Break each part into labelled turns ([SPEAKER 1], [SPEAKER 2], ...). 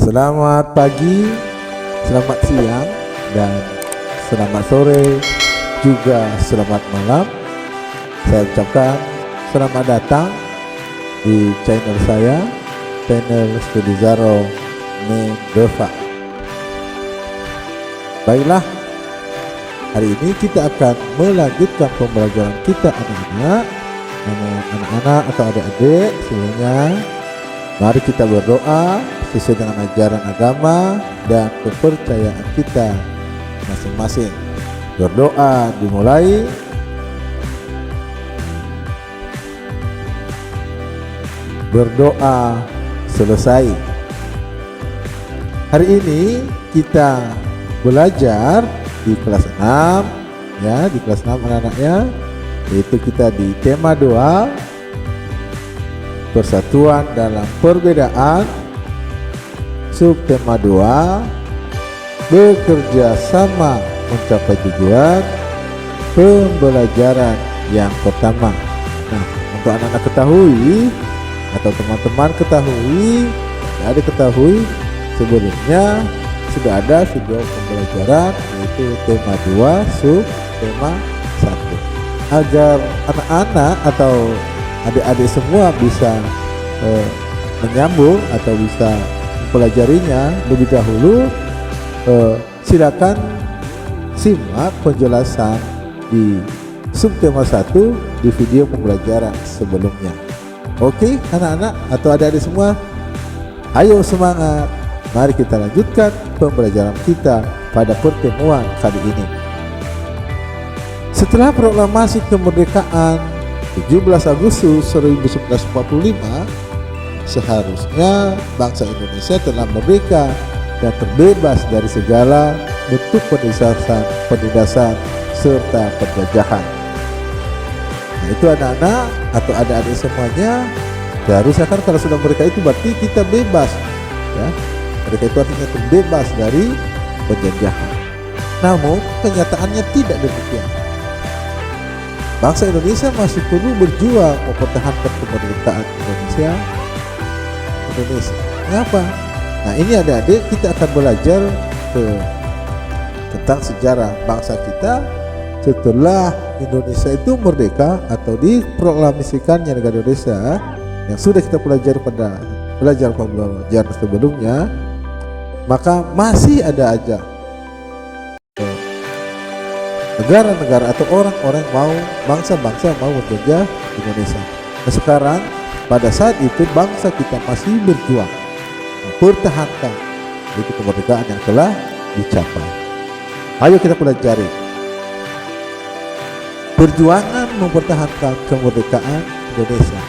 [SPEAKER 1] Selamat pagi, selamat siang, dan selamat sore, juga selamat malam. Saya ucapkan selamat datang di channel saya, channel Studi Zaro Mendoza. Baiklah, hari ini kita akan melanjutkan pembelajaran kita anak-anak. Anak-anak atau adik-adik, sebelumnya mari kita berdoa sesuai dengan ajaran agama dan kepercayaan kita masing-masing. Berdoa dimulai. Berdoa selesai. Hari ini kita belajar di kelas 6 ya, di kelas 6 anak-anaknya, yaitu kita di tema 2, persatuan dalam perbedaan. Subtema 2, bekerja sama mencapai tujuan. Pembelajaran yang pertama. Nah, untuk anak-anak ketahui atau teman-teman ketahui, ada ketahui sebelumnya sudah ada video pembelajaran, yaitu tema 2 subtema 1. Agar anak-anak atau adik-adik semua bisa menyambung atau bisa mempelajarinya lebih dahulu, silakan simak penjelasan di subtema 1 di video pembelajaran sebelumnya. Oke anak-anak atau adik-adik semua, ayo semangat, mari kita lanjutkan pembelajaran kita pada pertemuan kali ini. Setelah proklamasi kemerdekaan 17 Agustus 1945, seharusnya bangsa Indonesia telah merdeka dan terbebas dari segala bentuk penindasan serta penjajahan. Nah, itu anak-anak atau adik-adik semuanya, seharusnya kan kalau sudah merdeka itu berarti kita bebas ya. Merdeka itu artinya terbebas dari penjajahan. Namun kenyataannya tidak demikian. Bangsa Indonesia masih perlu berjuang mempertahankan kemerdekaan Indonesia. Mengapa? Nah, ini adik-adik kita akan belajar tentang sejarah bangsa kita setelah Indonesia itu merdeka atau diproklamasikannya negara Indonesia, yang sudah kita pelajari pada pembelajaran sebelumnya. Maka masih ada aja negara-negara atau orang-orang bangsa-bangsa yang mau menjajah Indonesia. Nah, sekarang pada saat itu bangsa kita masih berjuang mempertahankan itu kemerdekaan yang telah dicapai. Ayo kita pelajari perjuangan mempertahankan kemerdekaan Indonesia.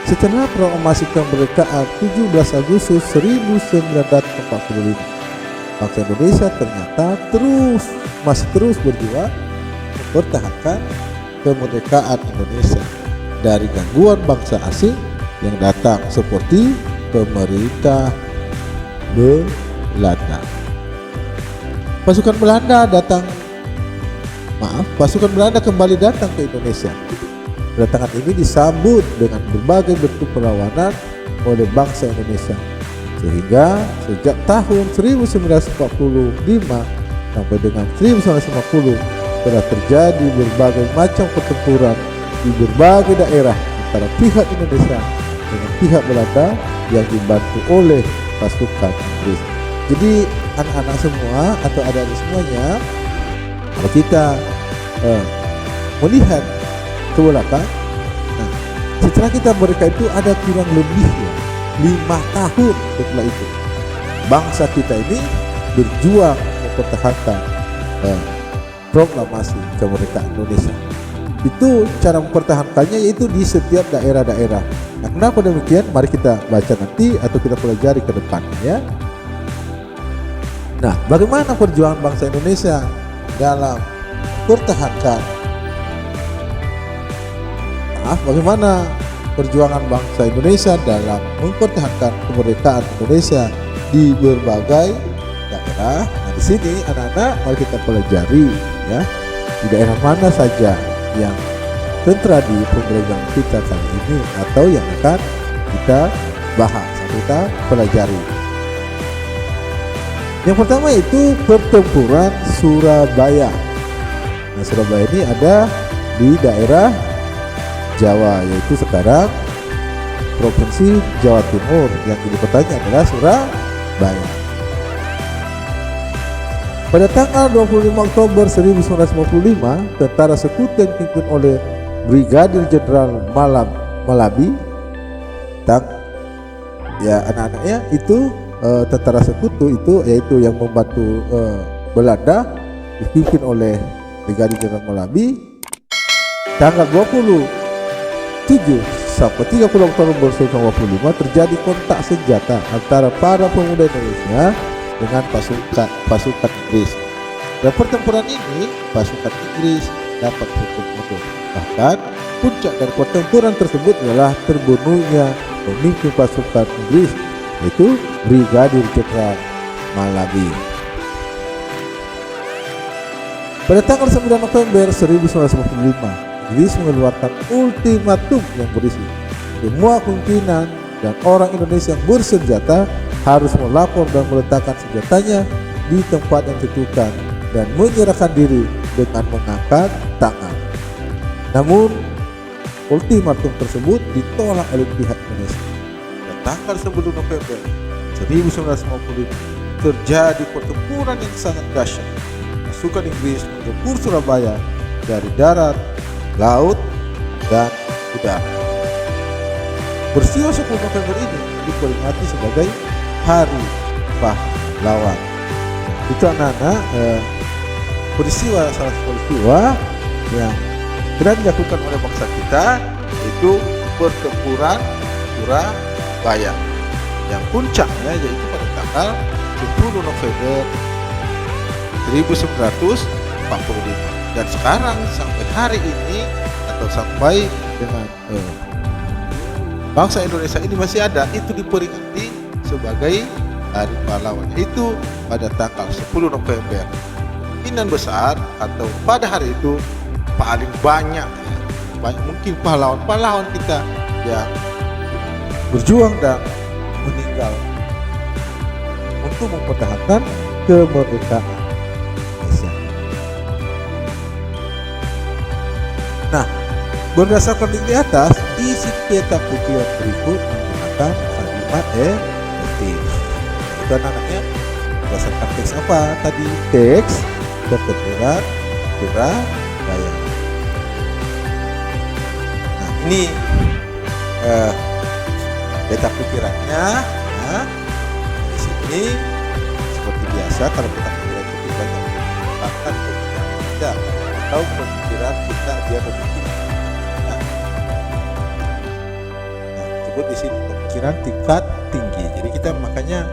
[SPEAKER 1] Setelah proklamasi kemerdekaan 17 Agustus 1945, bangsa Indonesia ternyata masih terus berjuang mempertahankan kemerdekaan Indonesia dari gangguan bangsa asing yang datang seperti pemerintah Belanda. Pasukan Belanda kembali datang ke Indonesia. Kedatangan ini disambut dengan berbagai bentuk perlawanan oleh bangsa Indonesia, sehingga sejak tahun 1945 sampai dengan 1950 telah terjadi berbagai macam pertempuran di berbagai daerah antara pihak Indonesia dengan pihak Belanda yang dibantu oleh pasukan Inggris. Jadi anak-anak semua atau adik-adik semuanya, kalau kita melihat ke belakang, nah, setelah kita merdeka itu ada kurang lebih 5 tahun setelah itu bangsa kita ini berjuang mempertahankan proklamasi kemerdekaan Indonesia. Itu cara mempertahankannya yaitu di setiap daerah-daerah. Nah, kenapa demikian? Mari kita baca nanti atau kita pelajari ke depan ya. Nah, bagaimana perjuangan bangsa Indonesia dalam bagaimana perjuangan bangsa Indonesia dalam mempertahankan kemerdekaan Indonesia di berbagai daerah. Nah, di sini anak-anak mari kita pelajari ya, di daerah mana saja yang tertera di pembelajaran kita kali ini atau yang akan kita bahas, kita pelajari. Yang pertama itu pertempuran Surabaya. Nah, Surabaya ini ada di daerah Jawa, yaitu sekarang Provinsi Jawa Timur, yang ibu kotanya adalah Surabaya. Pada tanggal 25 Oktober 1955, tentara sekutu yang dipimpin oleh Brigadir Jenderal Malabi, ya anak-anaknya itu tentara sekutu itu, yaitu yang membantu Belanda, dipimpin oleh Brigadir Jenderal Malabi. Tanggal 27 sampai 30 Oktober 1955 terjadi kontak senjata antara para pemuda Indonesia dengan pasukan Inggris. Dalam pertempuran ini, pasukan Inggris dapat hukum mundur. Bahkan puncak dari pertempuran tersebut adalah terbunuhnya pemimpin pasukan Inggris, yaitu Brigadir Jenderal Malabi. Pada tanggal 9 November 1955, Inggris mengeluarkan ultimatum yang berisi semua pimpinan dan orang Indonesia yang bersenjata harus melapor dan meletakkan senjatanya di tempat yang ditentukan dan menyerahkan diri dengan mengangkat tangan. Namun ultimatum tersebut ditolak oleh pihak Indonesia. Pada tanggal 10 November 1955 terjadi pertempuran yang sangat dahsyat. Pasukan Inggris menggempur Surabaya dari darat, laut, dan udara. Peristiwa 10 November ini diperingati sebagai Hari Pahlawan. Itu anak-anak salah satu peristiwa yang pernah dilakukan oleh bangsa kita, yaitu pertempuran Surabaya, yang puncaknya yaitu pada tanggal 10 November 1945. Dan sekarang sampai hari ini, atau sampai dengan bangsa Indonesia ini masih ada, itu diperingati sebagai Hari Pahlawan, itu pada tanggal 10 November. Kemungkinan besar atau pada hari itu paling banyak mungkin pahlawan kita yang berjuang dan meninggal untuk mempertahankan kemerdekaan Indonesia. Nah, berdasarkan di atas, isi peta pikiran berikut menggunakan kalimat efektif. Itu anak-anaknya berdasarkan teks apa tadi? Teks pertempuran Surabaya. Nah, ini peta pikirannya. Nah, di sini seperti biasa kalau kita pikiran itu banyak bahkan pemikiran kita atau pemikiran kita dia berpikir. Nah, sebut di sini pemikiran tingkat tinggi. Jadi kita makanya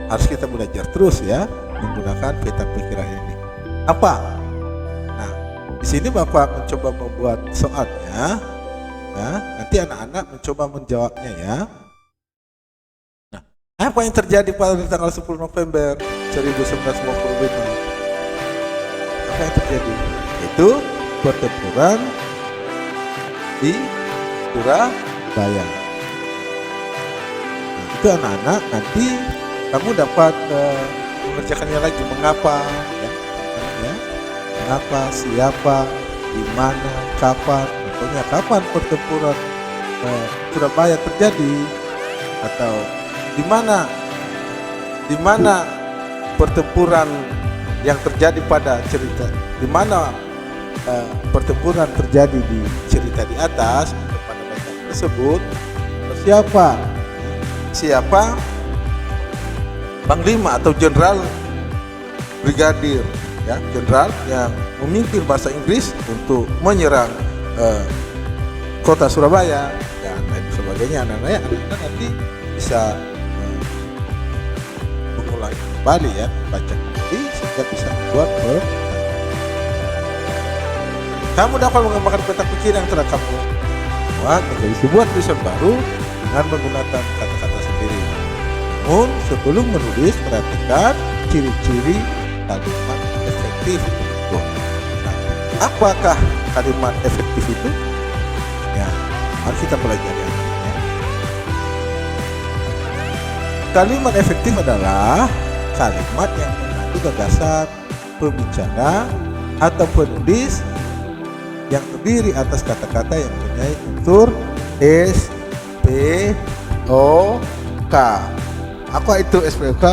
[SPEAKER 1] harus kita belajar terus ya menggunakan peta pikiran ini. Apa? Nah, di sini Bapak mencoba membuat soalnya. Nah, nanti anak-anak mencoba menjawabnya ya. Nah, apa yang terjadi pada tanggal 10 November 1955? Apa yang terjadi? Itu pertempuran di Surabaya. Nah, itu anak-anak nanti kamu dapat mengerjakannya lagi. Mengapa? Ya, mengapa? Siapa? Di mana? Kapan? Contohnya kapan pertempuran Surabaya terjadi, atau di mana pertempuran yang terjadi pada cerita, di mana pertempuran terjadi di cerita di atas pada bagian tersebut. Siapa Panglima atau Jenderal Brigadir ya, Jenderal yang memimpin bahasa Inggris untuk menyerang kota Surabaya dan lain sebagainya. Anak-anak nanti bisa mengulangi kembali ya, baca nanti sehingga bisa membuat kamu dapat mengembangkan peta pikir yang telah kamu buat menjadi sebuah tulisan baru dengan menggunakan kata-kata sendiri. Namun sebelum menulis, perhatikan ciri-ciri kalimat efektif itu. Nah, apakah kalimat efektif itu? Ya, mari kita pelajari. Kalimat efektif adalah kalimat yang mengandung gagasan pembicara atau penulis yang terdiri atas kata-kata yang mempunyai unsur S, P, O, K. Apa itu SPOK?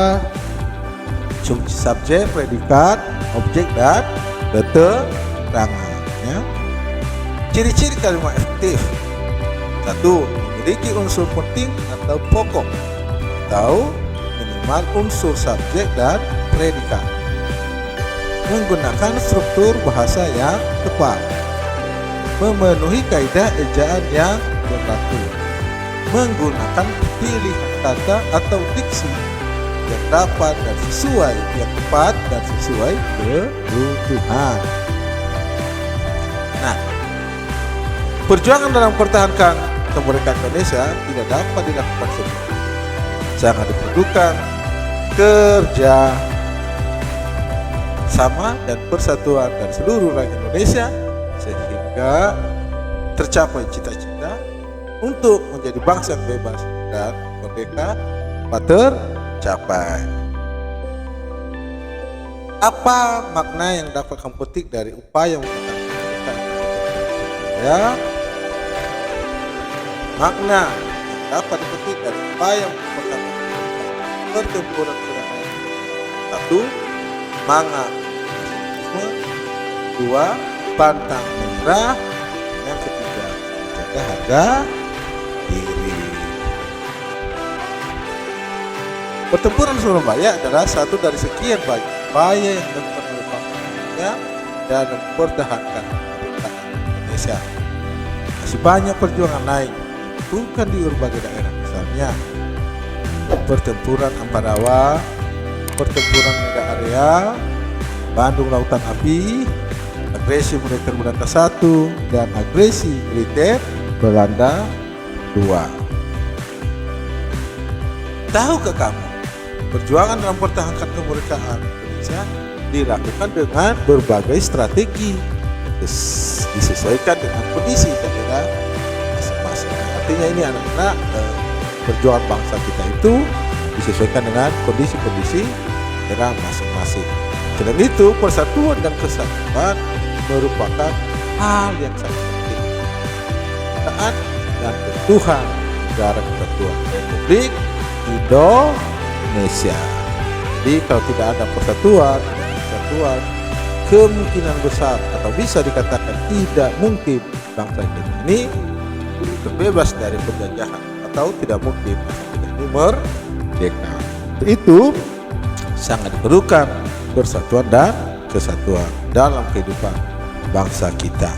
[SPEAKER 1] Subjek, predikat, objek, dan keterangan. Ya. Ciri-ciri kalimat efektif. 1. Memiliki unsur penting atau pokok atau minimal unsur subjek dan predikat. Menggunakan struktur bahasa yang tepat. Memenuhi kaidah ejaan yang berlaku. Menggunakan pilihan kata atau diksi yang dapat dan sesuai, yang tepat dan sesuai kebutuhan. Nah, perjuangan dalam mempertahankan kemerdekaan Indonesia tidak dapat dilakukan sendiri. Sangat diperlukan kerja sama dan persatuan dari seluruh rakyat Indonesia sehingga tercapai cita-cita untuk menjadi bangsa yang bebas dan merdeka dapat tercapai. Apa makna yang dapat kamu petik dari upaya mempertahankan kemerdekaan? Ya, makna yang dapat dipetik dari upaya mempertahankan pertempuran kemerdekaan. 1. Semangat. 2. Pantang menyerah. Yang ketiga, menjaga harga diri. Pertempuran Surabaya adalah satu dari sekian banyak upaya yang dilakukan oleh bangsa Indonesia dan mempertahankan kemerdekaan Indonesia. Masih banyak perjuangan lain bukan di berbagai daerah, misalnya pertempuran Amparawa, pertempuran Medan Area, Bandung Lautan Api, agresi militer Belanda 1 dan agresi militer Belanda 2. Tahukah kamu, perjuangan dalam mempertahankan kemerdekaan Indonesia dilakukan dengan berbagai strategi, disesuaikan dengan kondisi daerah masing-masing. Artinya ini anak-anak, perjuangan bangsa kita itu disesuaikan dengan kondisi-kondisi daerah masing-masing. Selain itu, persatuan dan kesatuan merupakan hal yang sangat penting. Kemerdekaan dan keutuhan negara kesatuan Republik Indonesia. Jadi kalau tidak ada persatuan, kemungkinan besar atau bisa dikatakan tidak mungkin bangsa kita ini terbebas dari penjajahan atau tidak mungkin bangsa kita ini merdeka. Itu sangat diperlukan persatuan dan kesatuan dalam kehidupan bangsa kita.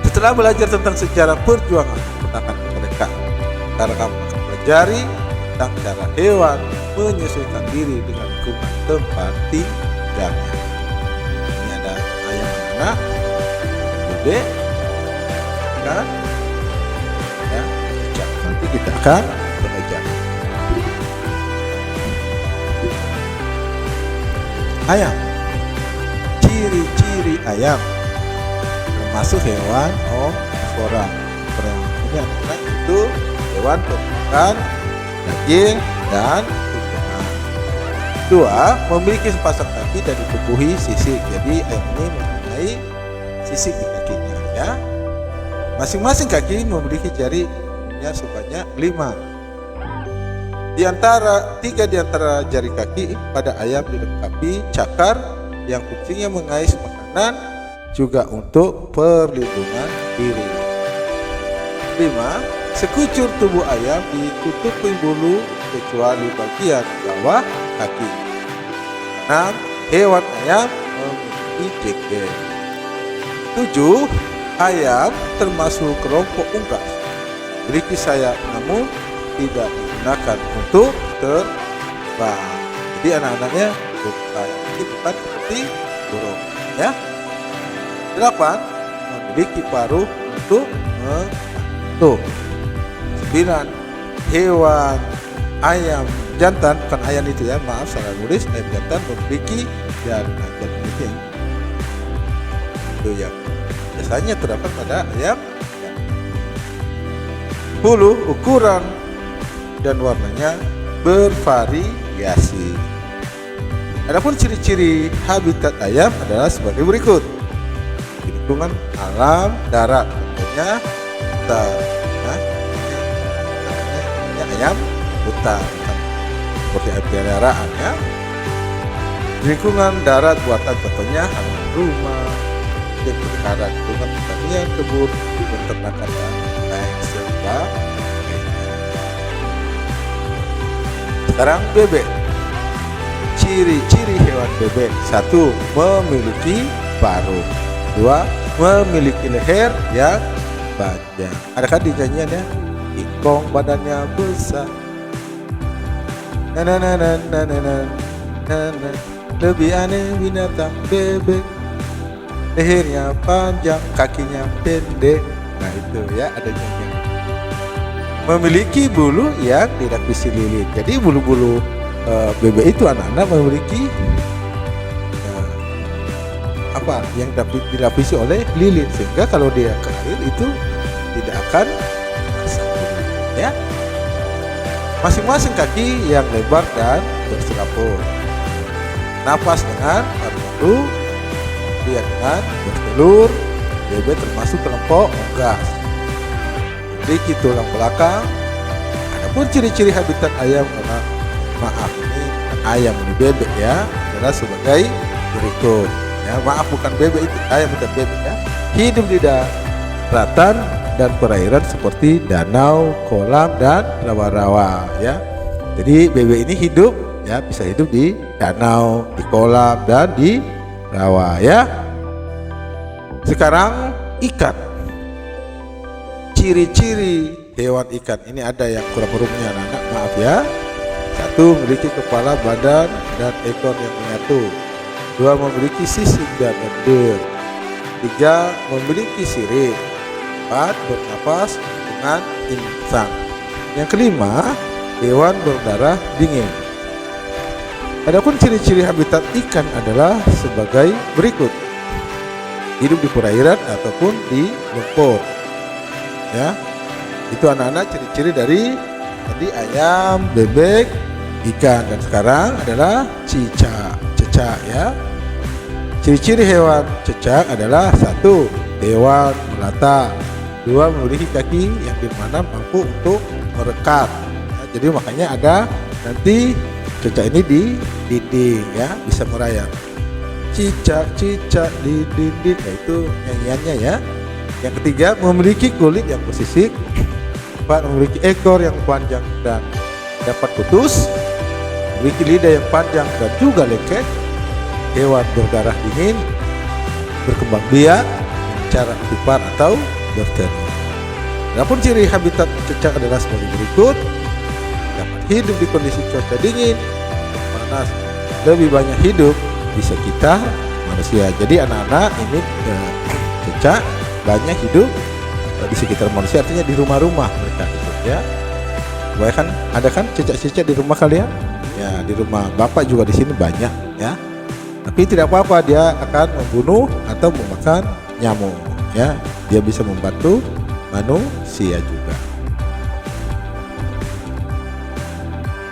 [SPEAKER 1] Setelah belajar tentang sejarah perjuangan mempertahankan kemerdekaan, sekarang kamu akan pelajari tentang cara hewan menyesuaikan diri dengan lingkungan tempat tinggalnya. Ini ada ayam anak, bebek, kan? Ya, nanti kita akan belajar. Ayam, ciri-ciri ayam termasuk hewan omnivora. Ini anak itu hewan pemakan daging dan tumbuhan. 2. Memiliki sepasang kaki dan ditubuhi sisik. Jadi ayam ini mempunyai sisik di kakinya, ya. Masing-masing kaki memiliki jarinya sebanyak 5. Tiga di antara jari kaki pada ayam dilengkapi cakar yang fungsinya mengais makanan, juga untuk perlindungan diri. 5. Sekucur tubuh ayam ditutupi bulu kecuali bagian bawah kaki. 6. Hewan ayam memiliki jengkel. 7. Ayam termasuk kelompok unggas, memiliki sayap namun tidak digunakan untuk terbang. Jadi anak-anaknya bukan seperti burung, ya. 8. Memiliki paruh untuk mengantuk. 9. Hewan ayam jantan, bukan ayam itu ya, maaf salah nulis, ayam jantan memiliki jantan itu yang biasanya terdapat pada ayam. 10. Ukuran dan warnanya bervariasi. Adapun ciri-ciri habitat ayam adalah sebagai berikut. Di lingkungan alam darat, contohnya hutan. Nah, ini ayam hutan, seperti ayam peliharaan ya. Di lingkungan darat buatan, contohnya halaman rumah, yang berkarat lingkungan pertanian, kebun, peternakan dan lain sebagainya. Sekarang bebek. Ciri-ciri hewan bebek: 1. Memiliki paruh. 2. Memiliki leher yang panjang. Adakah di nyanyian ya? Ingkong badannya besar. Lebih aneh binatang bebek, lehernya panjang, kakinya pendek. Nah itu ya, ada nyanyian. Memiliki bulu yang dilapisi lilin. Jadi bulu-bulu bebek itu anak-anak memiliki yang dapat dilapisi oleh lilin, sehingga kalau dia ke air itu tidak akan basah ya. Masing-masing kaki yang lebar dan berserabut. Napas dengan paru-paru, dia dengan bertelur. Bebek termasuk kelompok unggas. Memiliki tulang belakang. Adapun ciri-ciri habitat ayam, karena maaf ini ayam ini bebek ya, adalah sebagai berikut. Ya, maaf bukan bebek itu, ayam bukan bebek ya. Hidup di daratan dan perairan seperti danau, kolam dan rawa-rawa ya. Jadi bebek ini hidup ya, bisa hidup di danau, di kolam dan di rawa ya. Sekarang ikan. Ciri-ciri hewan ikan ini ada yang kurang hurufnya anak-anak, maaf ya. 1. Memiliki kepala, badan dan ekor yang menyatu. 2. Memiliki sisik dan lendir. 3. Memiliki sirip. 4. Bernapas dengan insang. Yang kelima, hewan berdarah dingin. Adapun ciri-ciri habitat ikan adalah sebagai berikut. Hidup di perairan ataupun di lumpur. Ya. Itu anak-anak ciri-ciri dari tadi ayam, bebek, ikan. Dan sekarang adalah cicak ya. Ciri-ciri hewan cicak adalah 1. Hewan melata. 2. Memiliki kaki yang dimana mampu untuk merekat ya, jadi makanya ada nanti cicak ini di dinding ya, bisa merayap. Cicak di dinding, nah itu nyanyiannya ya. Yang ketiga, memiliki kulit yang bersisik. 4. Memiliki ekor yang panjang dan dapat putus. Memiliki lidah yang panjang dan juga lengket. Hewan berdarah dingin, berkembang biak, cara pipar atau bertelur. Adapun ciri habitat cicak adalah sebagai berikut. Dapat hidup di kondisi cuaca dingin, panas, lebih banyak hidup di sekitar manusia. Jadi anak-anak ini cicak banyak hidup di sekitar manusia, artinya di rumah-rumah mereka hidup ya. Bahkan ada kan cicak-cicak di rumah kalian? Ya, di rumah Bapak juga di sini banyak ya. Tapi tidak apa-apa, dia akan membunuh atau memakan nyamuk ya. Dia bisa membantu manusia juga.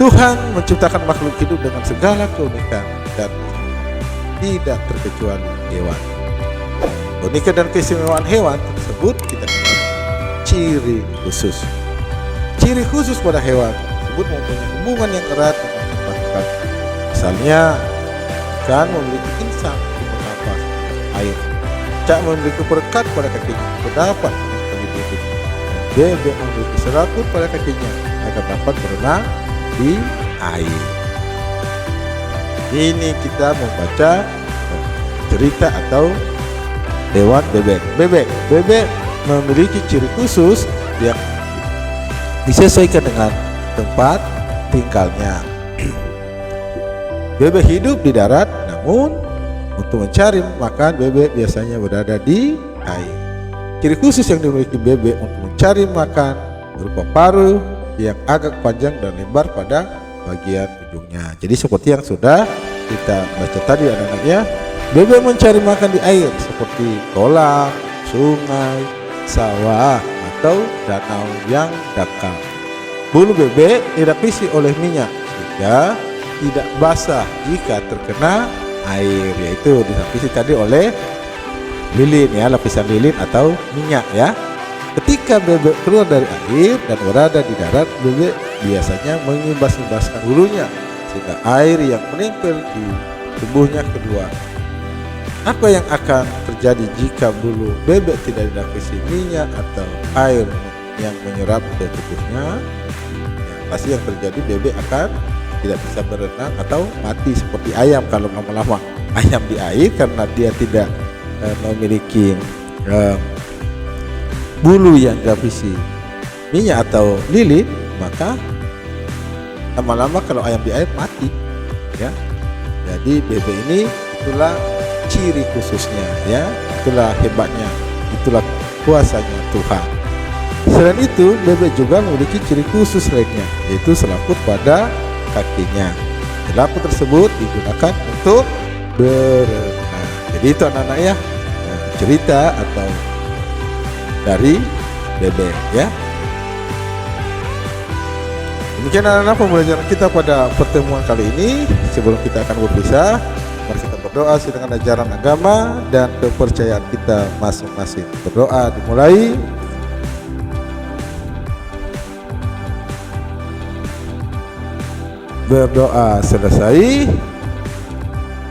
[SPEAKER 1] Tuhan menciptakan makhluk hidup dengan segala keunikan dan tidak terkecuali hewan. Keunikan dan keistimewaan hewan tersebut kita kenal ciri khusus. Ciri khusus pada hewan tersebut mempunyai hubungan yang erat dengan tempat. Misalnya, ikan memiliki insang untuk bernapas air. Cicak memiliki perekat pada kakinya terdapat bagi hidup. Bebek memiliki serabut pada kakinya agar dapat berenang di air. Ini kita membaca cerita atau hewan bebek. Bebek memiliki ciri khusus yang disesuaikan dengan tempat tinggalnya. Bebek hidup di darat, namun untuk mencari makan bebek biasanya berada di air. Ciri khusus yang dimiliki bebek untuk mencari makan berupa paruh yang agak panjang dan lebar pada bagian ujungnya. Jadi seperti yang sudah kita baca tadi anak-anak ya, bebek mencari makan di air seperti kolam, sungai, sawah atau danau yang dangkal. bulu bebek dilapisi oleh minyak sehingga tidak basah jika terkena air, yaitu dilapisi tadi oleh lilin ya, lapisan lilin atau minyak ya. Ketika bebek keluar dari air dan berada di darat, bebek biasanya mengimbas-imbaskan bulunya sehingga air yang menempel di tubuhnya keluar. Apa yang akan terjadi jika bulu bebek tidak dilapisi minyak atau air yang menyerap ke tubuhnya? Ya, pasti yang terjadi bebek akan tidak bisa berenang atau mati seperti ayam kalau lama-lama ayam di air karena dia tidak memiliki bulu yang dilapisi minyak atau lilin, maka lama-lama kalau ayam di air mati ya. Jadi bebek ini itulah ciri khususnya ya, itulah hebatnya, itulah kuasanya Tuhan. Selain itu, bebek juga memiliki ciri khusus lainnya, yaitu selaput pada kakinya. Selaput tersebut digunakan untuk berenang. Jadi itu anak-anak ya, cerita atau dari bebek ya. Demikian anak-anak pembelajaran kita pada pertemuan kali ini. Sebelum kita akan berpisah, mari kita berdoa dengan ajaran agama dan kepercayaan kita masing-masing. Berdoa dimulai. Berdoa selesai.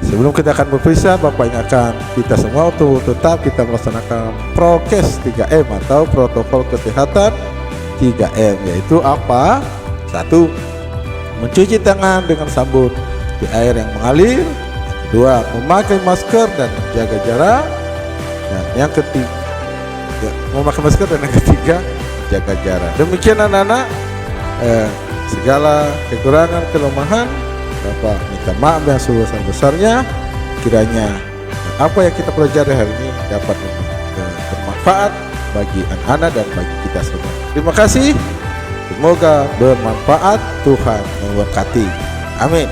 [SPEAKER 1] Sebelum kita akan berpisah, Bapak ingatkan kita semua untuk tetap kita melaksanakan prokes 3M atau protokol kesehatan 3M, yaitu apa? 1. Mencuci tangan dengan sabun di air yang mengalir. 2. Memakai masker dan menjaga jarak. Dan yang ketiga, memakai masker, dan yang ketiga menjaga jarak. Demikian anak-anak, segala kekurangan kelemahan Bapak minta maaf yang sebesar-besarnya. Kiranya apa yang kita pelajari hari ini dapat bermanfaat bagi anak-anak dan bagi kita semua. Terima kasih. Semoga bermanfaat. Tuhan memberkati. Amin.